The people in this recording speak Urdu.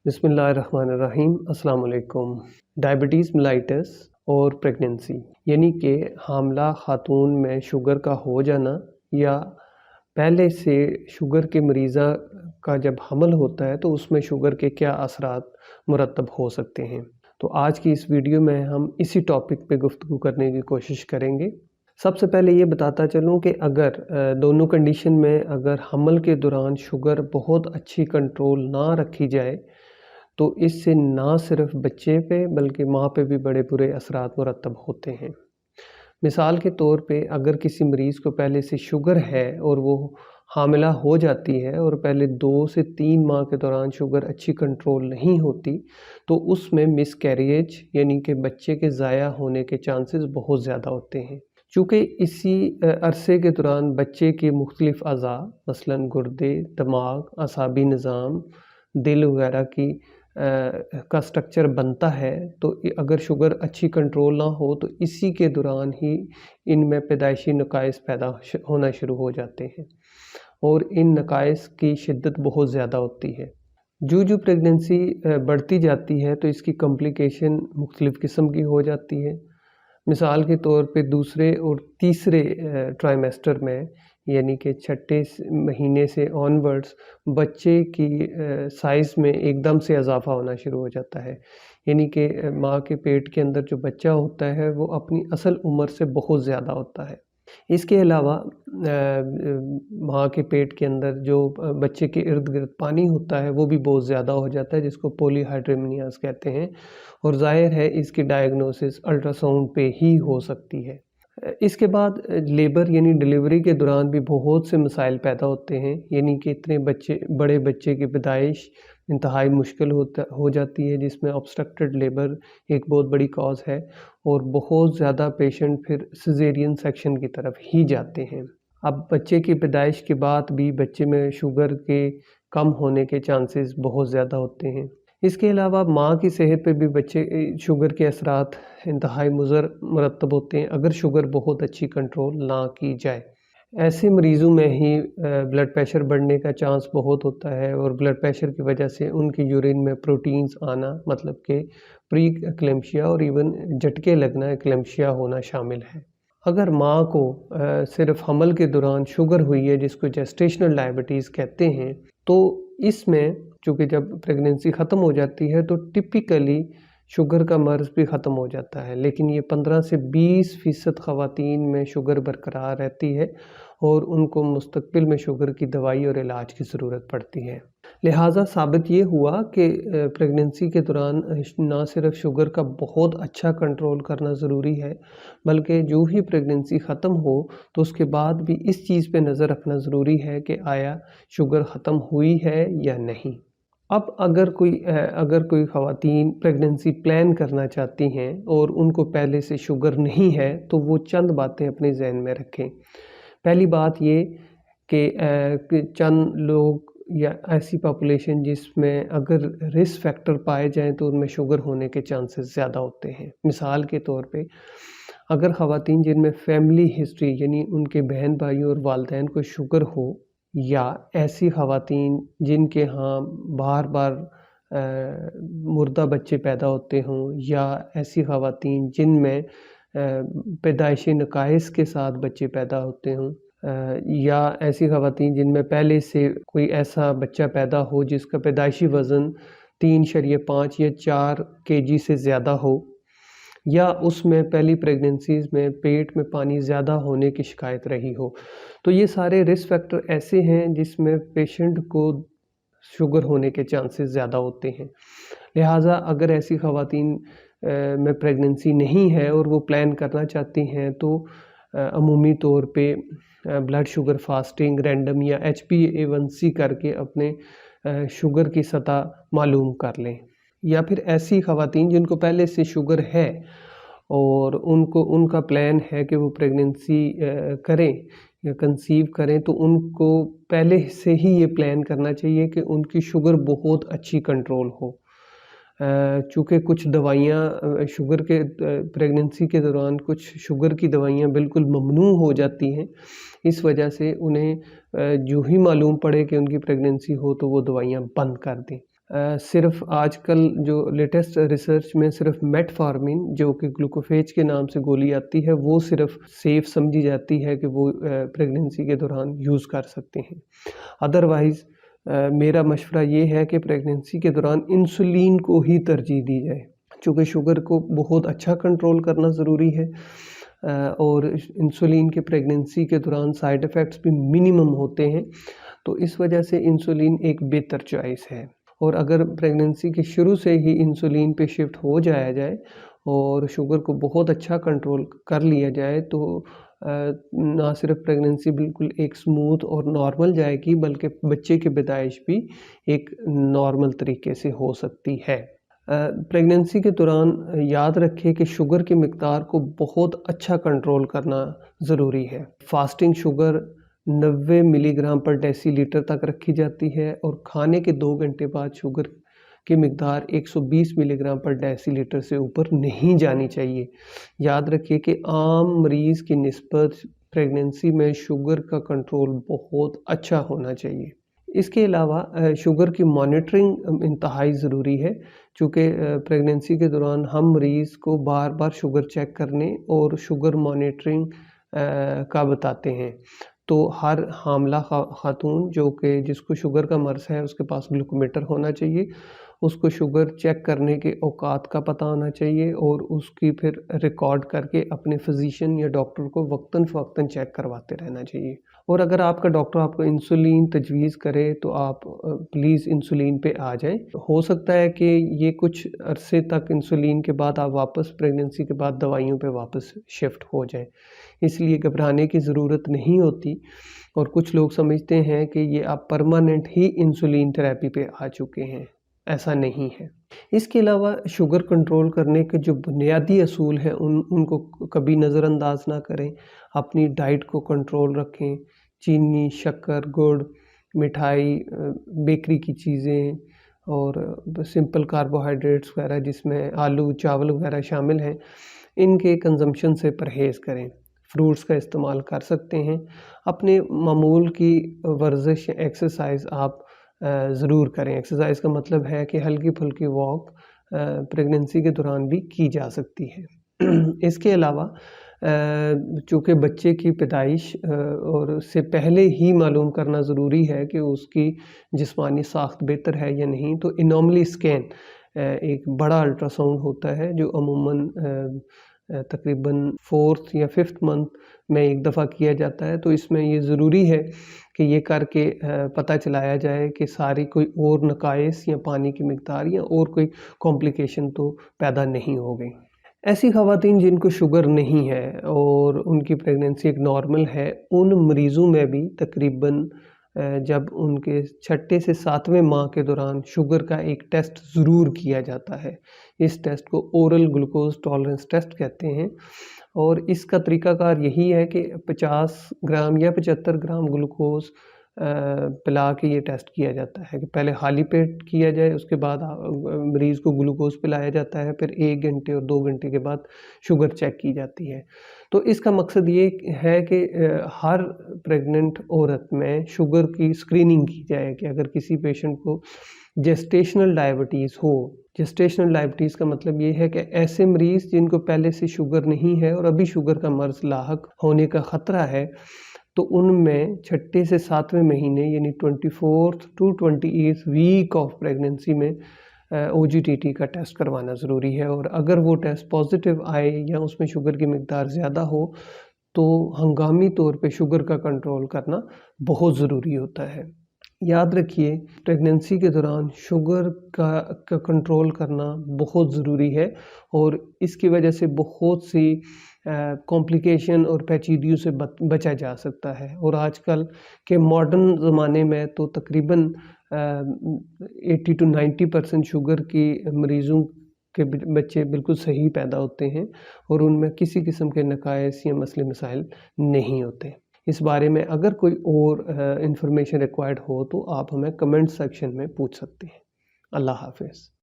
بسم اللہ الرحمن الرحیم۔ السلام علیکم۔ ڈائبٹیز ملائٹس اور پریگننسی یعنی کہ حاملہ خاتون میں شوگر کا ہو جانا یا پہلے سے شوگر کے مریضہ کا جب حمل ہوتا ہے تو اس میں شوگر کے کیا اثرات مرتب ہو سکتے ہیں۔ تو آج کی اس ویڈیو میں ہم اسی ٹاپک پہ گفتگو کرنے کی کوشش کریں گے۔ سب سے پہلے یہ بتاتا چلوں کہ اگر دونوں کنڈیشن میں اگر حمل کے دوران شوگر بہت اچھی کنٹرول نہ رکھی جائے تو اس سے نہ صرف بچے پہ بلکہ ماں پہ بھی بڑے برے اثرات مرتب ہوتے ہیں۔ مثال کے طور پہ اگر کسی مریض کو پہلے سے شوگر ہے اور وہ حاملہ ہو جاتی ہے اور پہلے 2 سے 3 ماہ کے دوران شوگر اچھی کنٹرول نہیں ہوتی تو اس میں مس کیریج یعنی کہ بچے کے ضائع ہونے کے چانسز بہت زیادہ ہوتے ہیں۔ چونکہ اسی عرصے کے دوران بچے کے مختلف اعضاء مثلاً گردے، دماغ، اعصابی نظام، دل وغیرہ کا سٹرکچر بنتا ہے، تو اگر شوگر اچھی کنٹرول نہ ہو تو اسی کے دوران ہی ان میں پیدائشی نقائص پیدا ہونا شروع ہو جاتے ہیں اور ان نقائص کی شدت بہت زیادہ ہوتی ہے۔ جو پریگننسی بڑھتی جاتی ہے تو اس کی کمپلیکیشن مختلف قسم کی ہو جاتی ہے۔ مثال کے طور پہ دوسرے اور تیسرے ٹرائمیسٹر میں یعنی کہ 6 مہینے سے آنورڈز بچے کی سائز میں ایک دم سے اضافہ ہونا شروع ہو جاتا ہے، یعنی کہ ماں کے پیٹ کے اندر جو بچہ ہوتا ہے وہ اپنی اصل عمر سے بہت زیادہ ہوتا ہے۔ اس کے علاوہ ماں کے پیٹ کے اندر جو بچے کے ارد گرد پانی ہوتا ہے وہ بھی بہت زیادہ ہو جاتا ہے، جس کو پولی ہائیڈریمنیاز کہتے ہیں، اور ظاہر ہے اس کی ڈائگنوسس الٹرا ساؤنڈ پہ ہی ہو سکتی ہے۔ اس کے بعد لیبر یعنی ڈلیوری کے دوران بھی بہت سے مسائل پیدا ہوتے ہیں، یعنی کہ اتنے بڑے بچے کی پیدائش انتہائی مشکل ہو جاتی ہے، جس میں obstructed لیبر ایک بہت بڑی کاز ہے اور بہت زیادہ پیشنٹ پھر سیزیرین سیکشن کی طرف ہی جاتے ہیں۔ اب بچے کی پیدائش کے بعد بھی بچے میں شوگر کے کم ہونے کے چانسز بہت زیادہ ہوتے ہیں۔ اس کے علاوہ ماں کی صحت پہ بھی بچے شوگر کے اثرات انتہائی مضر مرتب ہوتے ہیں اگر شوگر بہت اچھی کنٹرول نہ کی جائے۔ ایسے مریضوں میں ہی بلڈ پریشر بڑھنے کا چانس بہت ہوتا ہے اور بلڈ پریشر کی وجہ سے ان کی یورین میں پروٹینز آنا مطلب کہ پری ایکلیمشیا اور ایون جھٹکے لگنا ایکلیمشیا ہونا شامل ہے۔ اگر ماں کو صرف حمل کے دوران شوگر ہوئی ہے جس کو جیسٹیشنل ڈائبٹیز کہتے ہیں تو اس میں چونکہ جب پریگننسی ختم ہو جاتی ہے تو ٹپیکلی شوگر کا مرض بھی ختم ہو جاتا ہے، لیکن یہ 15 سے 20% خواتین میں شوگر برقرار رہتی ہے اور ان کو مستقبل میں شوگر کی دوائی اور علاج کی ضرورت پڑتی ہے۔ لہٰذا ثابت یہ ہوا کہ پریگننسی کے دوران نہ صرف شوگر کا بہت اچھا کنٹرول کرنا ضروری ہے بلکہ جو ہی پریگننسی ختم ہو تو اس کے بعد بھی اس چیز پہ نظر رکھنا ضروری ہے کہ آیا شوگر ختم ہوئی ہے یا نہیں۔ اب اگر کوئی خواتین پریگننسی پلان کرنا چاہتی ہیں اور ان کو پہلے سے شوگر نہیں ہے تو وہ چند باتیں اپنے ذہن میں رکھیں۔ پہلی بات یہ کہ چند لوگ یا ایسی پاپولیشن جس میں اگر رسک فیکٹر پائے جائیں تو ان میں شوگر ہونے کے چانسز زیادہ ہوتے ہیں۔ مثال کے طور پہ اگر خواتین جن میں فیملی ہسٹری یعنی ان کے بہن بھائیوں اور والدین کو شوگر ہو یا ایسی خواتین جن کے ہاں بار بار مردہ بچے پیدا ہوتے ہوں یا ایسی خواتین جن میں پیدائشی نقائص کے ساتھ بچے پیدا ہوتے ہوں یا ایسی خواتین جن میں پہلے سے کوئی ایسا بچہ پیدا ہو جس کا پیدائشی وزن 3.5 یا 4 kg سے زیادہ ہو یا اس میں پہلی پریگننسیز میں پیٹ میں پانی زیادہ ہونے کی شکایت رہی ہو، تو یہ سارے رسک فیکٹر ایسے ہیں جس میں پیشنٹ کو شوگر ہونے کے چانسز زیادہ ہوتے ہیں۔ لہٰذا اگر ایسی خواتین میں پریگننسی نہیں ہے اور وہ پلان کرنا چاہتی ہیں تو عمومی طور پہ بلڈ شوگر فاسٹنگ رینڈم یا HbA1c کر کے اپنے شوگر کی سطح معلوم کر لیں، یا پھر ایسی خواتین جن کو پہلے سے شوگر ہے اور ان کا پلان ہے کہ وہ پریگننسی کریں یا کنسیو کریں تو ان کو پہلے سے ہی یہ پلان کرنا چاہیے کہ ان کی شوگر بہت اچھی کنٹرول ہو۔ چونکہ کچھ دوائیاں شوگر کے پریگننسی کے دوران کچھ شوگر کی دوائیاں بالکل ممنوع ہو جاتی ہیں، اس وجہ سے انہیں جو ہی معلوم پڑے کہ ان کی پریگننسی ہو تو وہ دوائیاں بند کر دیں۔ صرف آج کل جو لیٹسٹ ریسرچ میں صرف میٹفارمین جو کہ گلوکوفیج کے نام سے گولی آتی ہے وہ صرف سیف سمجھی جاتی ہے کہ وہ پریگننسی کے دوران یوز کر سکتے ہیں. ادروائز میرا مشورہ یہ ہے کہ پریگننسی کے دوران انسولین کو ہی ترجیح دی جائے، چونکہ شوگر کو بہت اچھا کنٹرول کرنا ضروری ہے اور انسولین کے پریگننسی کے دوران سائیڈ ایفیکٹس بھی منیمم ہوتے ہیں، تو اس وجہ سے انسولین ایک بہتر چوائس ہے. اور اگر پریگننسی کے شروع سے ہی انسولین پہ شفٹ ہو جایا جائے اور شوگر کو بہت اچھا کنٹرول کر لیا جائے تو نہ صرف پریگننسی بالکل ایک سموتھ اور نارمل جائے گی بلکہ بچے کی پیدائش بھی ایک نارمل طریقے سے ہو سکتی ہے. پریگننسی کے دوران یاد رکھیں کہ شوگر کی مقدار کو بہت اچھا کنٹرول کرنا ضروری ہے. فاسٹنگ شوگر 90 ملی گرام پر ڈیسی لیٹر تک رکھی جاتی ہے اور کھانے کے 2 گھنٹے بعد شوگر کی مقدار 120 ملی گرام پر ڈیسی لیٹر سے اوپر نہیں جانی چاہیے. یاد رکھیے کہ عام مریض کی نسبت پریگننسی میں شوگر کا کنٹرول بہت اچھا ہونا چاہیے. اس کے علاوہ شوگر کی مانیٹرنگ انتہائی ضروری ہے، چونکہ پریگننسی کے دوران ہم مریض کو بار بار شوگر چیک کرنے اور شوگر مانیٹرنگ کا بتاتے ہیں. تو ہر حاملہ خاتون جس کو شوگر کا مرض ہے اس کے پاس گلوکومیٹر ہونا چاہیے، اس کو شوگر چیک کرنے کے اوقات کا پتہ ہونا چاہیے اور اس کی پھر ریکارڈ کر کے اپنے فزیشین یا ڈاکٹر کو وقتاً فوقتاً چیک کرواتے رہنا چاہیے. اور اگر آپ کا ڈاکٹر آپ کو انسولین تجویز کرے تو آپ پلیز انسولین پہ آ جائیں. ہو سکتا ہے کہ یہ کچھ عرصے تک انسولین کے بعد آپ واپس پریگننسی کے بعد دوائیوں پہ واپس شفٹ ہو جائیں، اس لیے گھبرانے کی ضرورت نہیں ہوتی. اور کچھ لوگ سمجھتے ہیں کہ یہ آپ پرماننٹ ہی انسولین تھراپی پہ آ چکے ہیں، ایسا نہیں ہے. اس کے علاوہ شوگر کنٹرول کرنے کے جو بنیادی اصول ہیں ان کو کبھی نظر انداز نہ کریں. اپنی ڈائٹ کو کنٹرول رکھیں. چینی، شکر، گڑ، مٹھائی، بیکری کی چیزیں اور سمپل کاربوہائیڈریٹس وغیرہ جس میں آلو، چاول وغیرہ شامل ہیں، ان کے کنزمپشن سے پرہیز کریں. فروٹس کا استعمال کر سکتے ہیں. اپنے معمول کی ورزش ایکسرسائز آپ ضرور کریں. ایکسرسائز کا مطلب ہے کہ ہلکی پھلکی واک پریگننسی کے دوران بھی کی جا سکتی ہے. اس کے علاوہ چونکہ بچے کی پیدائش اور اس سے پہلے ہی معلوم کرنا ضروری ہے کہ اس کی جسمانی ساخت بہتر ہے یا نہیں، تو انوملی اسکین ایک بڑا الٹرا ساؤنڈ ہوتا ہے جو عموماً تقریباً 4th یا 5th منتھ میں ایک دفعہ کیا جاتا ہے. تو اس میں یہ ضروری ہے کہ یہ کر کے پتہ چلایا جائے کہ ساری کوئی اور نقائص یا پانی کی مقدار یا اور کوئی کمپلیکیشن تو پیدا نہیں ہو گئی. ایسی خواتین جن کو شوگر نہیں ہے اور ان کی پریگننسی ایک نارمل ہے، ان مریضوں میں بھی تقریباً جب ان کے 6 سے 7ویں ماہ کے دوران شوگر کا ایک ٹیسٹ ضرور کیا جاتا ہے. اس ٹیسٹ کو اورل گلوکوز ٹالرنس ٹیسٹ کہتے ہیں اور اس کا طریقہ کار یہی ہے کہ 50 گرام یا 75 گرام گلوکوز پلا کے یہ ٹیسٹ کیا جاتا ہے کہ پہلے خالی پیٹ کیا جائے، اس کے بعد مریض کو گلوکوز پلایا جاتا ہے، پھر 1 گھنٹے اور 2 گھنٹے کے بعد شوگر چیک کی جاتی ہے. تو اس کا مقصد یہ ہے کہ ہر پریگننٹ عورت میں شوگر کی اسکریننگ کی جائے کہ اگر کسی پیشنٹ کو جسٹیشنل ڈائبٹیز ہو. جسٹیشنل ڈائبٹیز کا مطلب یہ ہے کہ ایسے مریض جن کو پہلے سے شوگر نہیں ہے اور ابھی شوگر کا مرض لاحق ہونے کا خطرہ ہے، تو ان میں 6 سے 7ویں مہینے یعنی 24th to 28th week of pregnancy میں OGTT کا ٹیسٹ کروانا ضروری ہے. اور اگر وہ ٹیسٹ پازیٹیو آئے یا اس میں شوگر کی مقدار زیادہ ہو تو ہنگامی طور پہ شوگر کا کنٹرول کرنا بہت ضروری ہوتا ہے. یاد رکھیے پریگننسی کے دوران شوگر کا کنٹرول کرنا بہت ضروری ہے اور اس کی وجہ سے بہت سی کمپلیکیشن اور پیچیدگیوں سے بچا جا سکتا ہے. اور آج کل کے ماڈرن زمانے میں تو تقریباً 80 to 90% شوگر کی مریضوں کے بچے بالکل صحیح پیدا ہوتے ہیں اور ان میں کسی قسم کے نقائص یا مسئلے مسائل نہیں ہوتے. اس بارے میں اگر کوئی اور انفارمیشن ریکوائرڈ ہو تو آپ ہمیں کمنٹ سیکشن میں پوچھ سکتے ہیں. اللہ حافظ.